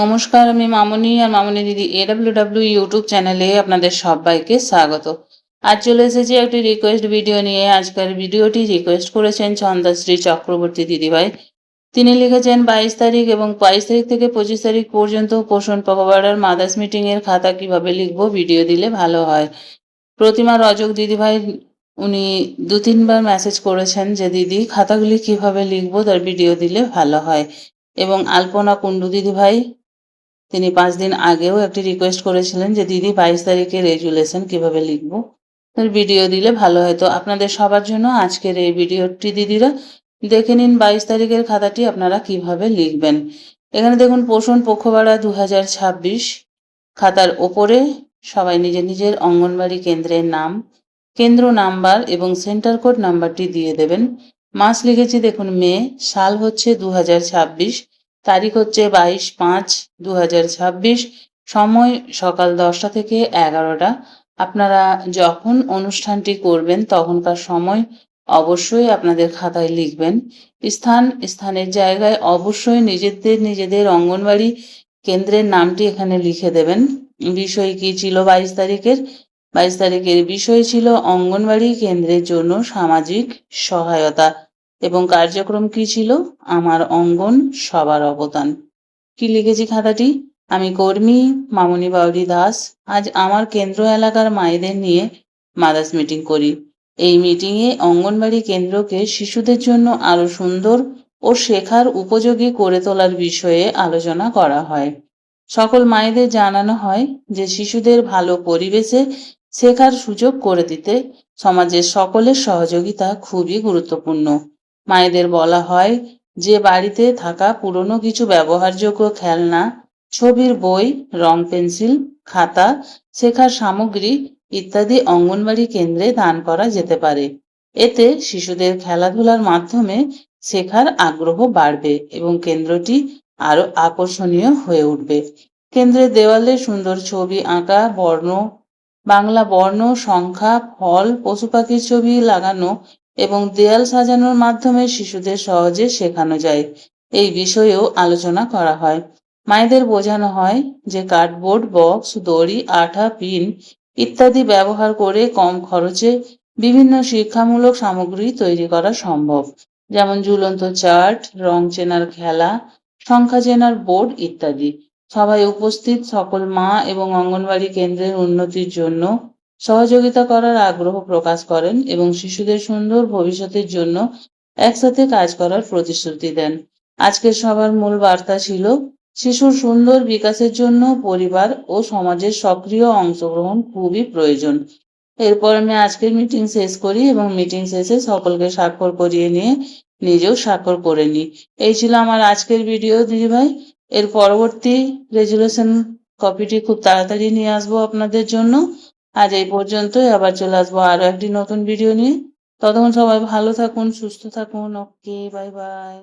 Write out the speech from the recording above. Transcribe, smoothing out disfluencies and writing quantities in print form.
নমস্কার, আমি মামনি আর মামনি দিদি AWW ইউটিউব চ্যানেলে আপনাদের সবাইকে স্বাগত। আজ চলে এসেছি একটি রিকোয়েস্ট ভিডিও নিয়ে। আজকের ভিডিওটি রিকোয়েস্ট করেছেন চন্দ্রশ্রী চক্রবর্তী দিদিভাই। তিনি লিখেছেন 22 তারিখ এবং 22 তারিখ থেকে 25 তারিখ পর্যন্ত পোষণ পখবাড়ার মাদার্স মিটিংয়ের খাতা কিভাবে লিখবো ভিডিও দিলে ভালো হয়। প্রতিমা রজক দিদিভাই উনি 2-3বার মেসেজ করেছেন যে দিদি খাতাগুলি কিভাবে লিখবো তার ভিডিও দিলে ভালো হয়। এবং আলপনা কুণ্ডু দিদিভাই তিনি 5 দিন আগেও একটি রিকোয়েস্ট করেছিলেন যে দিদি 22 তারিখে রেজুলেশন কিভাবে লিখবো তার ভিডিও দিলে ভালো হয়। তো আপনাদের সবার জন্য আজকের এই ভিডিওটি দিদিরা দেখে নিন 22 তারিখের খাতাটি আপনারা কিভাবে লিখবেন। এখানে দেখুন পোষণ পখবাড়া 2026 খাতার ওপরে সবাই নিজের নিজের অঙ্গনবাড়ি কেন্দ্রের নাম, কেন্দ্র নাম্বার এবং সেন্টার কোড নাম্বারটি দিয়ে দেবেন। মাস লিখেছি দেখুন মে, সাল হচ্ছে 2026, তারিখ হচ্ছে 22/5/2026, সময় সকাল 10টা থেকে 11টা। আপনারা যখন অনুষ্ঠানটি করবেন তখনকার সময় অবশ্যই আপনাদের খাতায় লিখবেন। স্থানের জায়গায় অবশ্যই নিজেদের অঙ্গনবাড়ি কেন্দ্রের নামটি এখানে লিখে দেবেন। বিষয় কি ছিল 22 তারিখের? 22 তারিখের বিষয় ছিল অঙ্গনবাড়ি কেন্দ্রের জন্য সামাজিক সহায়তা এবং কার্যক্রম কি ছিল? আমার অঙ্গন সবার অবদান। কি লিখেছি খাতাটি? আমি কর্মী মামনি বাউরি দাস আজ আমার কেন্দ্র এলাকার মায়েদের নিয়ে মাদার্স মিটিং করি। এই মিটিংয়ে অঙ্গনবাড়ি কেন্দ্রকে শিশুদের জন্য আরো সুন্দর ও শেখার উপযোগী করে তোলার বিষয়ে আলোচনা করা হয়। সকল মায়েদের জানানো হয় যে শিশুদের ভালো পরিবেশে শেখার সুযোগ করে দিতে সমাজের সকলের সহযোগিতা খুবই গুরুত্বপূর্ণ। মায়েদের বলা হয় যে বাড়িতে থাকা পুরনো কিছু ব্যবহারযোগ্য খেলনা, ছবির বই, রং পেন্সিল, খাতা, শেখার সামগ্রী ইত্যাদি অঙ্গনবাড়ি কেন্দ্রে দান করা যেতে পারে। এতে শিশুদের খেলাধুলার মাধ্যমে শেখার আগ্রহ বাড়বে এবং কেন্দ্রটি আরো আকর্ষণীয় হয়ে উঠবে। কেন্দ্রের দেওয়ালে সুন্দর ছবি আঁকা, বাংলা বর্ণ, সংখ্যা, ফল, পশু পাখির ছবি লাগানো এবং দেয়াল সাজানোর মাধ্যমে শিশুদের সহজে শেখানো যায় এই বিষয়েও আলোচনা করা হয়। মায়েদের বোঝানো হয় যে কার্ডবোর্ড, বক্স, দড়ি, আঠা, পিন ইত্যাদি ব্যবহার করে কম খরচে বিভিন্ন শিক্ষামূলক সামগ্রী তৈরি করা সম্ভব, যেমন ঝুলন্ত চার্ট, রং চেনার খেলা, সংখ্যা চেনার বোর্ড ইত্যাদি। সভায় উপস্থিত সকল মা এবং অঙ্গনবাড়ি কেন্দ্রের উন্নতির জন্য সহযোগিতা করার আগ্রহ প্রকাশ করেন এবং শিশুদের সুন্দর ভবিষ্যতের জন্য একসাথে কাজ করার প্রতিশ্রুতি দেন। আজকের সভার মূল বার্তা ছিল শিশুর সুন্দর বিকাশের জন্য পরিবার ও সমাজের সক্রিয় অংশগ্রহণ খুবই প্রয়োজন। এরপর আমি আজকের মিটিং শেষ করি এবং মিটিং শেষে সকলকে স্বাক্ষর করিয়ে নিয়ে নিজেও স্বাক্ষর করে নিই। এই ছিল আমার আজকের ভিডিও দিদিভাই। এর পরবর্তী রেজুলেশন কপিটি খুব তাড়াতাড়ি নিয়ে আসবো আপনাদের জন্য। আজ এই পর্যন্তই, আবার চলে আসবো আরো একটি নতুন ভিডিও নিয়ে। ততক্ষণ সবাই ভালো থাকুন, সুস্থ থাকুন। ওকে, বাই বাই।